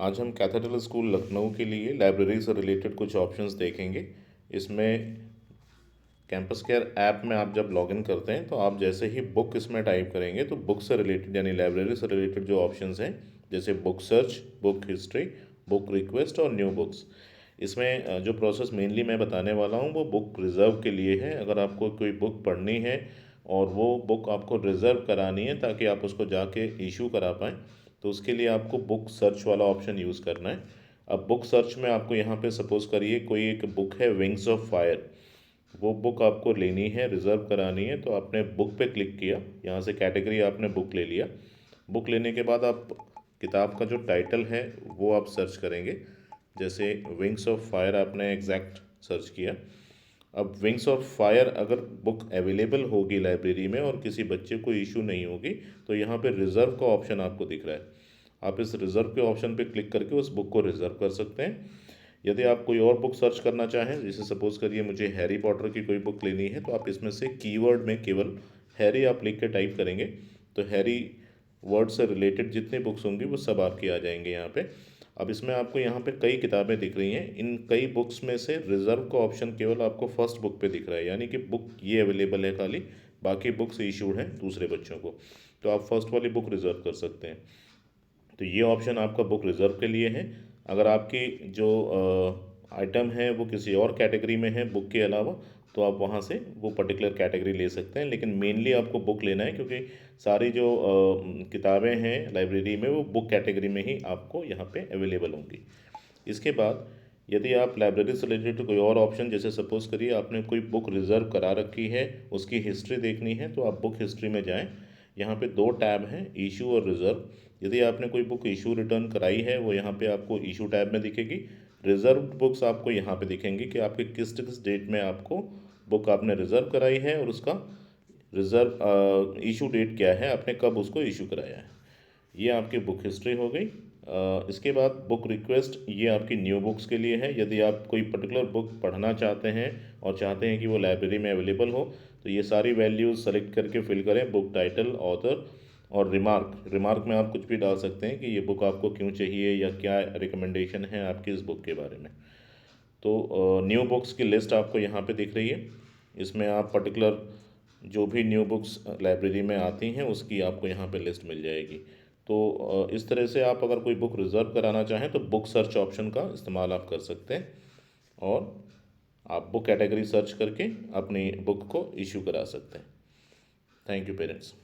आज हम cathedral school Lucknow के लिए लाइब्रेरी से रिलेटेड कुछ ऑप्शंस देखेंगे। इसमें कैंपस केयर ऐप में आप जब लॉगिन करते हैं तो आप जैसे ही बुक इसमें टाइप करेंगे तो बुक से रिलेटेड यानी लाइब्रेरी से रिलेटेड जो ऑप्शंस हैं जैसे book search, book history, book request और न्यू बुक्स, इसमें जो प्रोसेस मेनली मैं बताने वाला हूँ वो बुक रिज़र्व के लिए है। अगर आपको कोई बुक पढ़नी है और वो बुक आपको रिज़र्व करानी है ताकि आप उसको जाके इशू करा पाएँ, तो उसके लिए आपको बुक सर्च वाला ऑप्शन यूज़ करना है। अब बुक सर्च में आपको यहाँ पे सपोज़ करिए कोई एक बुक है विंग्स ऑफ फायर, वो बुक आपको लेनी है, रिज़र्व करानी है, तो आपने बुक पे क्लिक किया, यहाँ से कैटेगरी आपने बुक ले लिया। बुक लेने के बाद आप किताब का जो टाइटल है वो आप सर्च करेंगे, जैसे विंग्स ऑफ फायर आपने एग्जैक्ट सर्च किया। अब विंग्स ऑफ फायर अगर बुक अवेलेबल होगी लाइब्रेरी में और किसी बच्चे को इशू नहीं होगी तो यहाँ पे रिज़र्व का ऑप्शन आपको दिख रहा है। आप इस रिज़र्व के ऑप्शन पे क्लिक करके उस बुक को रिज़र्व कर सकते हैं। यदि आप कोई और बुक सर्च करना चाहें, जैसे सपोज़ करिए मुझे हैरी पॉटर की कोई बुक लेनी है, तो आप इसमें से कीवर्ड में केवल हैरी आप लिख के टाइप करेंगे तो हैरी वर्ड से रिलेटेड जितनी बुक्स होंगी वो सब आपकी आ जाएंगे यहाँ पे। अब इसमें आपको यहाँ पे कई किताबें दिख रही हैं, इन कई बुक्स में से रिज़र्व का ऑप्शन केवल आपको फर्स्ट बुक पे दिख रहा है, यानी कि बुक ये अवेलेबल है खाली, बाकी बुक्स इशूड हैं दूसरे बच्चों को, तो आप फर्स्ट वाली बुक रिज़र्व कर सकते हैं। तो ये ऑप्शन आपका बुक रिज़र्व के लिए है। अगर आपकी जो आइटम है वो किसी और कैटेगरी में है बुक के अलावा, तो आप वहाँ से वो पर्टिकुलर कैटेगरी ले सकते हैं, लेकिन मेनली आपको बुक लेना है क्योंकि सारी जो किताबें हैं लाइब्रेरी में वो बुक कैटेगरी में ही आपको यहाँ पे अवेलेबल होंगी। इसके बाद यदि आप लाइब्रेरी से रिलेटेड कोई और ऑप्शन, जैसे सपोज़ करिए आपने कोई बुक रिज़र्व करा रखी है, उसकी हिस्ट्री देखनी है, तो आप बुक हिस्ट्री में जाएँ। यहाँ पे दो टैब हैं, इशू और रिज़र्व। यदि आपने कोई बुक इशू रिटर्न कराई है वो यहाँ पे आपको इशू टैब में दिखेगी। रिज़र्व बुक्स आपको यहाँ पे दिखेंगी कि आपके किस किस डेट में आपको बुक आपने रिज़र्व कराई है और उसका रिज़र्व इशू डेट क्या है, आपने कब उसको इशू कराया है। ये आपकी बुक हिस्ट्री हो गई। इसके बाद बुक रिक्वेस्ट, ये आपकी न्यू बुक्स के लिए है। यदि आप कोई पर्टिकुलर बुक पढ़ना चाहते हैं और चाहते हैं कि वो लाइब्रेरी में अवेलेबल हो, तो ये सारी वैल्यूज़ सेलेक्ट करके फिल करें, बुक टाइटल, ऑथर और रिमार्क। रिमार्क में आप कुछ भी डाल सकते हैं कि ये बुक आपको क्यों चाहिए या क्या रिकमेंडेशन है आपकी इस बुक के बारे में। तो न्यू बुक्स की लिस्ट आपको यहाँ पे दिख रही है। इसमें आप पर्टिकुलर जो भी न्यू बुक्स लाइब्रेरी में आती हैं उसकी आपको यहाँ पे लिस्ट मिल जाएगी। तो इस तरह से आप अगर कोई बुक रिज़र्व कराना चाहें तो बुक सर्च ऑप्शन का इस्तेमाल आप कर सकते हैं और आप बुक कैटेगरी सर्च करके अपनी बुक को इशू करा सकते हैं। Thank you parents.